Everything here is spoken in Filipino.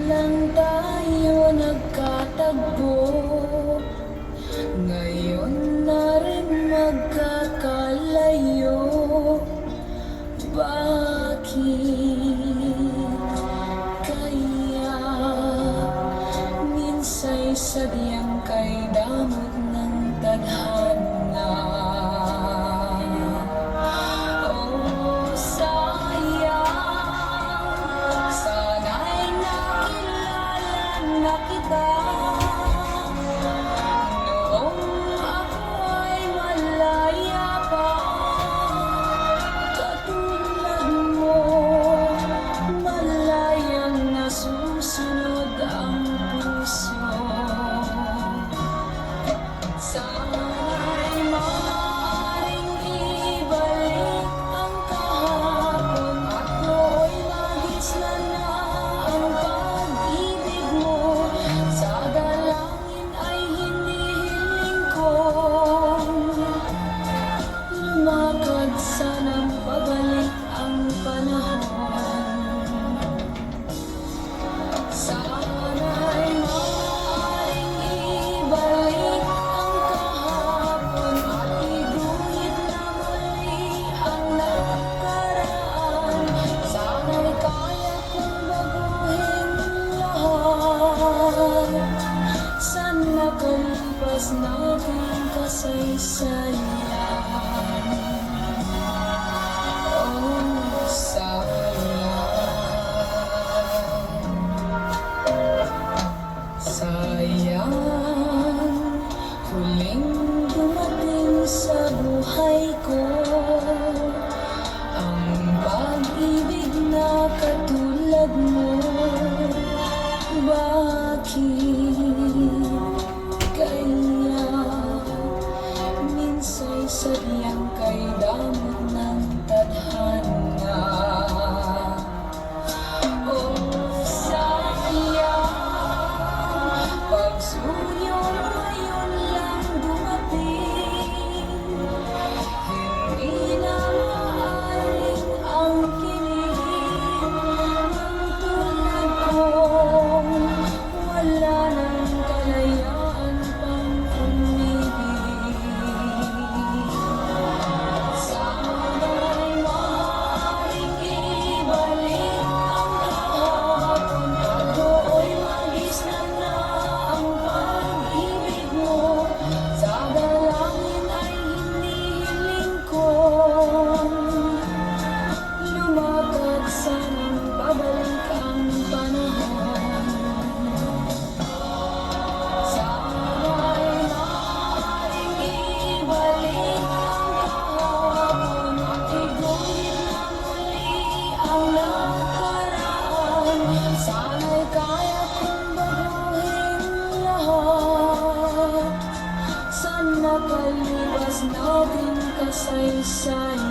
lang tayo nagkatagpo, ngayon na rin magkakalayo. Bakit kaya minsa'y sadyang kay damot ng tadhana? Oh, sayang, sana'y nakilala na kita noong ako ay malaya pa. Katulad mo, malayang nasusunod ang puso. Sana'y maaaring ibalik ang kahapon at nooy magisnan na ang pag-ibig mo. Sa dalangin ay hinihiling ko, lumakad sanang pabalik ang panahon. Sana'y maaaring ibalik ang kahapon at iguhit na muli ang nakaraan. Sana'y kaya kong baguhin lahat sa nakalipas nating kasaysayan. Oh, sayang, huling dumating sa buhay ko ang pag-ibig na katulad mo. Bakit kaya minsa'y sadyang kay damot ng tadhana? Oh, sayang, pagsuyo ngayon lang dumating, hindi na maaaring ang kilig ng tulad kong wala ng kalayaan pang umibig. Sana'y maaaring ibalik ang kahapon at nooy magisnan na ang pag-ibig mo. Sa dalangin ay hinihiling ko, lumakad sanang pabalik ang panahon. Sana'y maaaring ibalik ang kahapon at iguhit na muli ang nakaraan. Sana'y kaya kong baguhin lahat sa nakalipas nating kasaysayan.